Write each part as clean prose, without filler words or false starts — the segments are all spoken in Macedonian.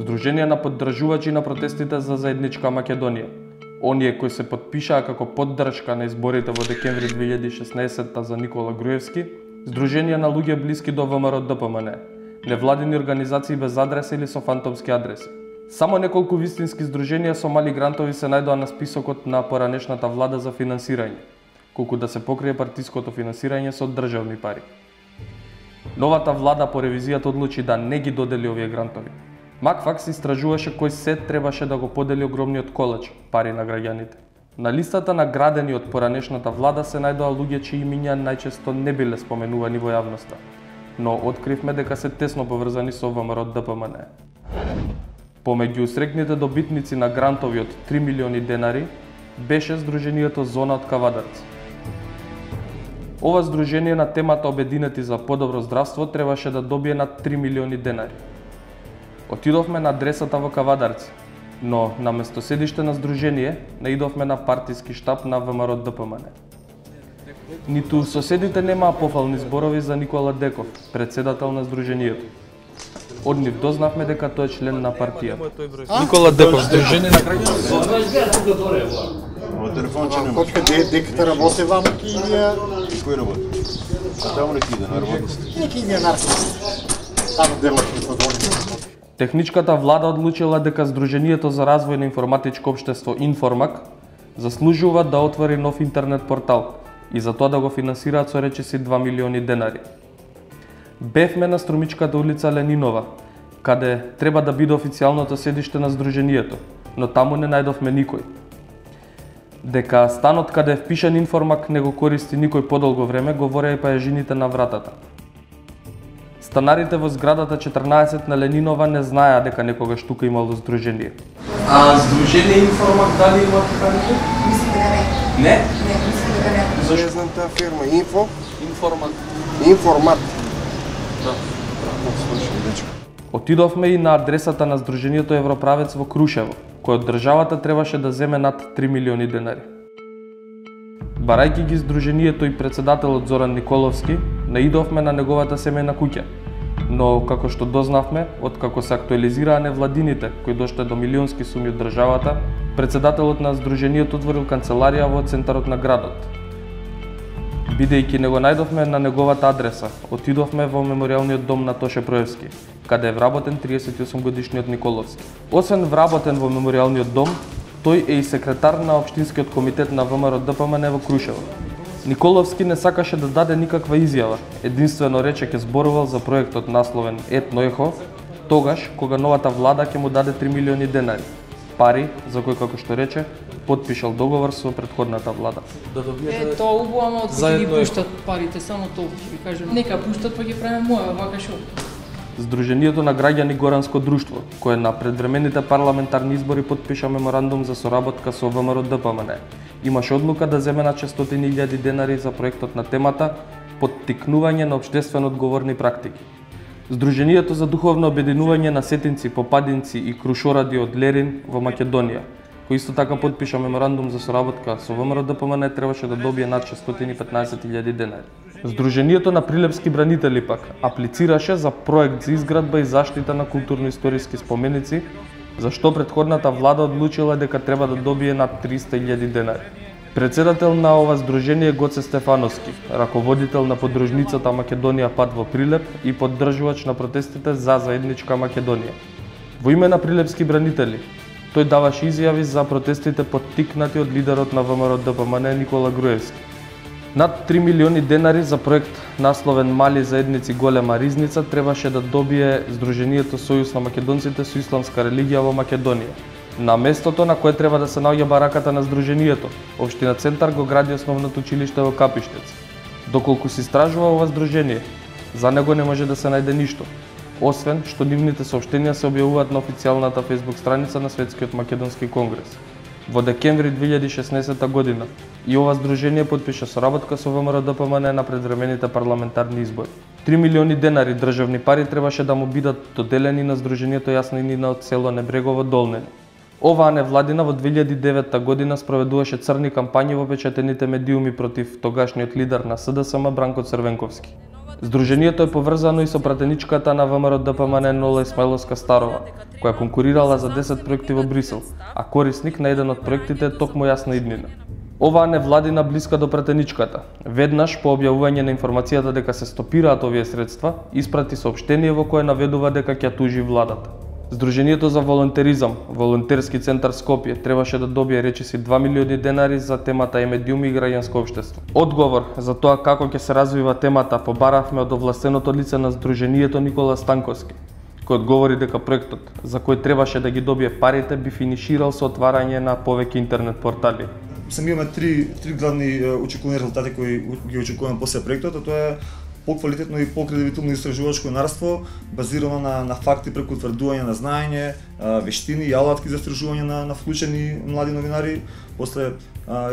Здружение на поддржувачи на протестите за заедничка Македонија. Оние кои се потпишаа како поддршка на изборите во декември 2016 за Никола Груевски, Здружение на луѓе блиски до ВМРО ДПМН, невладини организации без адреси или со фантомски адреси. Само неколку вистински здруженија со мали грантови се најдоа на списокот на поранешната влада за финансирање, колку да се покрие партиското финансирање со државни пари. Новата влада по ревизијата одлучи да не ги додели овие грантови. Макфакс истражуваше кој се требаше да го подели огромниот колач пари на граѓаните. На листата на градени од поранешната влада се најдоа луѓе чии имиња најчесто не биле споменувани во јавноста, но откривме дека се тесно поврзани со ВМРО ДПМН. Помеѓу усрекните добитници на грантови од 3 милиони денари беше Здруженијето Зона од Кавадарци. Ова здружение на темата Обединети за подобро здравство требаше да добие над 3 милиони денари. Отидовме на адресата во Кавадарци, но на местоседиште на здружение наидовме на партиски штаб на ВМРО ДПМН. Ниту соседите немаа пофални зборови за Никола Деков, председател на здруженијето. Од нив дознавме дека тој е член на партија. Никола Деков, здружение на граѓани. Во телефонче нема. Кочка деката работи вам или Кој работи? Таму не иде на работа. neki mi je narcis. Таму делат инфодорни. Техничката влада одлучила дека Здруженијето за развој на информатичко општество Информак заслужува да отвори нов интернет портал и за тоа да го финансираат со речиси 2 милиони денари. Бевме на Струмичката улица Ленинова, каде треба да биде официјалното седиште на Здруженијето, но таму не најдовме никој. Дека станот каде е впишан Информак не го користи никој подолго време, говореа и пајажините на вратата. Станарите во зградата 14 на Ленинова не знаеа дека некогаш тука имало здружение. А здружение Информак дали има така нешто? Мислам дека не. Не? Не, мислам дека не. Не знам таа фирма Информак. Информат. Да. Слушам, дечко. Отидовме и на адресата на Здруженијето Европравец во Крушево, кој од државата требаше да земе над 3 милиони денари. Барајќи ги Здруженијето и председателот Зоран Николовски, наидовме на неговата семејна куќа, но како што дознавме, откако се актуализираа невладините кои дошле до милионски суми од државата, председателот на Здруженијето отворил канцеларија во центарот на градот. Бидејќи не го најдовме на неговата адреса, отидовме во меморијалниот дом на Тоше Проевски, каде е вработен 38 годишниот Николовски. Освен вработен во меморијалниот дом, тој е и секретар на Општинскиот комитет на ВМРО ДПМН во Крушево. Николовски не сакаше да даде никаква изјава, единствено рече ќе зборувал за проектот насловен Етно ехо, тогаш кога новата влада ќе му даде 3 милиони денари. Пари за кој, како што рече, потпишал договор со претходната влада. Да добиете. Тоа убаво, ама од За ќе ги едно ехо. пуштат парите, само толку ќе ви кажам. Нека пуштат па ги правиме моја, вака шо. Здруженијето на граѓани Горанско друштво, кое на предвремените парламентарни избори потпиша меморандум за соработка со ВМРО ДПМН, имаше одлука да земе на 600.000 денари за проектот на темата поттикнување на општествено одговорни практики. Здруженијето за духовно обединување на сетинци, попадинци и крушоради од Лерин во Македонија, кој исто така потпиша меморандум за соработка со ВМРО ДПМН, требаше да добие над 615.000 денари. Здруженијето на прилепски бранители пак аплицираше за проект за изградба и заштита на културно-историски споменици, за што претходната влада одлучила дека треба да добие над 300.000 денари. Председател на ова здружение е Гоце Стефановски, раководител на поддружницата Македонија Пат во Прилеп и поддржувач на протестите за заедничка Македонија. Во име на прилепски бранители, тој даваше изјави за протестите поттикнати од лидерот на ВМРО ДПМН Никола Груевски. Над 3 милиони денари за проект насловен Мали заедници голема ризница требаше да добие Здруженијето Сојуз на македонците со исламска религија во Македонија. На местото на кое треба да се наоѓа бараката на Здруженијето, Општина Центар го гради основното училиште во Капиштец. Доколку се истражува ова здружение, за него не може да се најде ништо, освен што нивните соопштенија се објавуваат на официјалната фејсбук страница на Светскиот македонски конгрес. Во декември 2016 година и ова здружение потпиша соработка со ВМРО ДПМН на предвремените парламентарни избори. 3 милиони денари државни пари требаше да му бидат доделени на здружението Јасна Нина од село Небрегово Долнени. Оваа невладина во 2009 година спроведуваше црни кампањи во печатените медиуми против тогашниот лидер на СДСМ Бранко Црвенковски. Здруженијето е поврзано и со пратеничката на ВМРО-ДПМН Нола Исмаиловска Старова, која конкурирала за 10 проекти во Брисел, а корисник на еден од проектите е токму Јасна Иднина. Оваа невладина блиска до пратеничката, веднаш по објавување на информацијата дека се стопираат овие средства, испрати соопштение во кое наведува дека ќе тужи владата. Здруженијето за волонтеризам, Волонтерски центар Скопје, требаше да добие речиси 2 милиони денари за темата е медиуми и граѓанско општество. Одговор за тоа како ќе се развива темата побаравме од овластеното лице на Здруженијето Никола Станковски, кој одговори дека проектот, за кој требаше да ги добие парите, би финиширал со отварање на повеќе интернет портали. Сами имаме три главни очекувани резултати кои ги очекуваме после проектот, а тоа е поквалитетно и покредитивно истражувачко нонарство, базирано на факти преку утврдување на знаење, вештини и алатки за истражување на вклучени млади новинари. После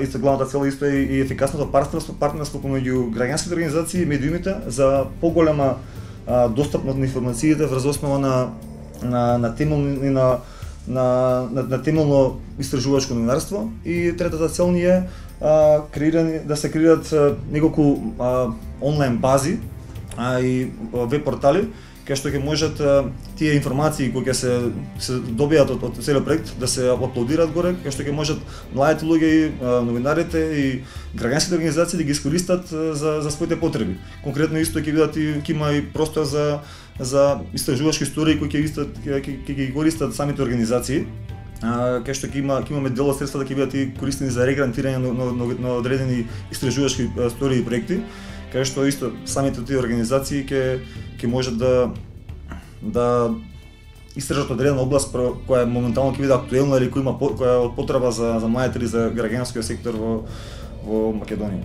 исто главната цел исто е и ефикасното партнерство помеѓу граѓанските организации и медиумите за поголема достапност на информациите врз основа на темелни на темелно истражувачко новинарство. И третата цел ни е да се креираат неколку онлайн бази и веб портали кај што ќе можат тие информации кои ќе се добијат од целиот проект да се аплодираат горе, кај што ќе можат младите луѓе, новинарите и граѓанските организации да ги искористат за своите потреби. Конкретно исто ќе има и простор за истражувачки истории кои ќе ги користат самите организации, кај што ќе имаме дел од средствата ќе бидат и користени за регрантирање на одредени истражувачки истории и проекти, кај што исто самите тие организации ќе можат да истражат одредена област која моментално ќе биде актуелна или која е од потреба за младите или за граѓанскиот сектор во Македонија.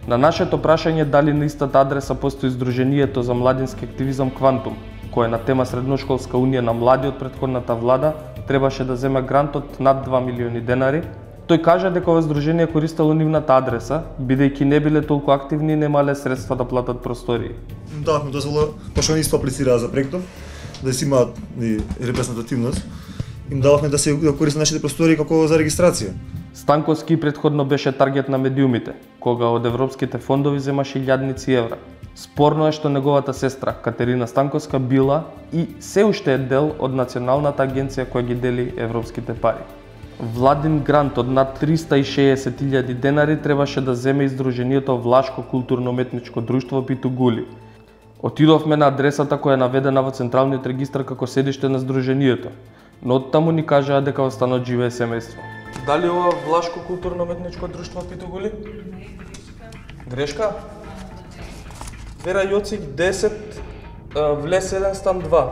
На нашето прашање дали на истата адреса постои Здруженијето за младински активизам Квантум, кој е на тема Средношколска унија на млади од претходната влада, требаше да земе грант од над 2 милиони денари. Тој кажа дека ова здружение користело нивната адреса, бидејќи не биле толку активни и немале средства да платат простории. Дававме дозвола, пошто они исто аплицираа за проектот, да си имаат репрезентативност, им дававме да се користат нашите простории како за регистрација. Станковски претходно беше таргет на медиумите, кога од европските фондови земаше илјадници евра. Спорно е што неговата сестра, Катерина Станковска, била и се уште е дел од Националната агенција која ги дели европските пари. Владин грант од над 360.000 денари требаше да земе и Здруженијето Влашко културно-уметничко друштво Питугули. Отидовме на адресата која е наведена во Централниот регистар како седиште на Здруженијето, но оттаму ни кажаа дека во станот живее семејство. Дали ова Влашко културно-уметничко друштво Питугули? Грешка? Вера Јоцик 10, влез 1 стан 2.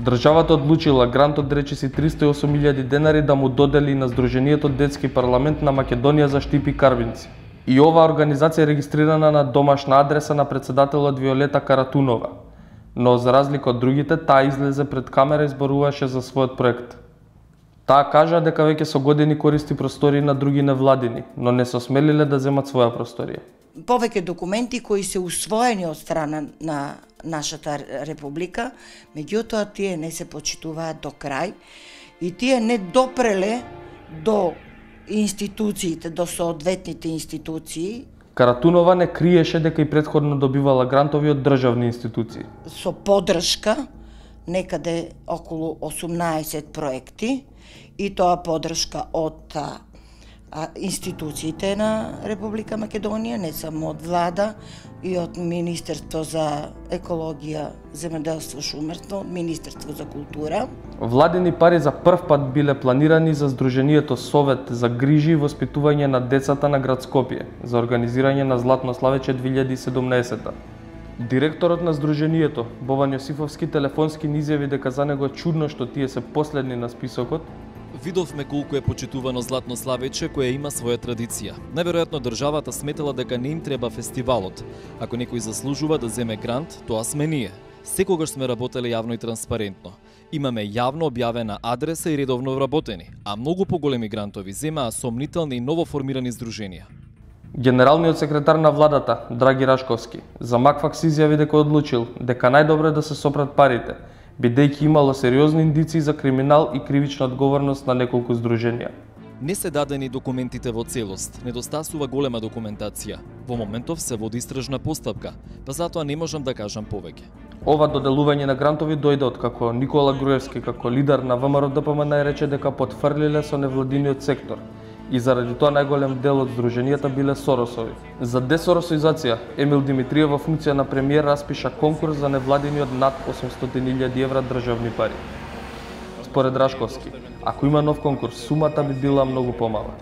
Државата одлучила грант од речиси 308.000 денари да му додели на Здруженијето Детски парламент на Македонија за Штипи Карбинци. И оваа организација е регистрирана на домашна адреса на председателот Виолета Каратунова, но за разлика од другите, таа излезе пред камера и зборуваше за својот проект. Таа кажа дека веќе со години користи простории на други невладини, но не се осмелиле да земат своја просторија. Повеќе документи кои се усвоени од страна на нашата република, меѓутоа тие не се почитуваат до крај и тие не допреле до институциите, до соодветните институции. Каратунова не криеше дека и претходно добивала грантови од државни институции. Со поддршка, некаде околу 18 проекти, и тоа поддршка од институциите на Република Македонија, не само од влада, и од Министерство за екологија, земеделство, шумарство, Министерство за култура. Владини пари за прв пат биле планирани за Здруженијето Совет за грижи и воспитување на децата на град Скопје за организирање на Златно славече 2017. Директорот на Здруженијето, Бован Јосифовски, телефонски ни изјави дека за него е чудно што тие се последни на списокот. Видовме колку е почитувано Златно славече кое има своја традиција. Наверојатно државата сметала дека не им треба фестивалот. Ако некој заслужува да земе грант, тоа сме ние. Секогаш сме работеле јавно и транспарентно. Имаме јавно објавена адреса и редовно вработени, а многу поголеми грантови земаа сомнителни и новоформирани здруженија. Генералниот секретар на владата, Драги Рашковски, за Макфакс изјави дека одлучил дека најдобро е да се сопрат парите, бидејќи имало сериозни индиции за криминал и кривична одговорност на неколку здруженија. Не се дадени документите во целост, недостасува голема документација. Во моментов се води истражна постапка, па затоа не можам да кажам повеќе. Ова доделување на грантови дојде од како Никола Груевски како лидер на ВМРО-ДПМН рече дека потфрлиле со невладиниот сектор и заради тоа најголем дел од здруженијата биле Соросови. За десоросоизација, Емил Димитриев во функција на премиер распиша конкурс за невладиниот над 800.000 евра државни пари. Според Рашковски, ако има нов конкурс, сумата би била многу помала.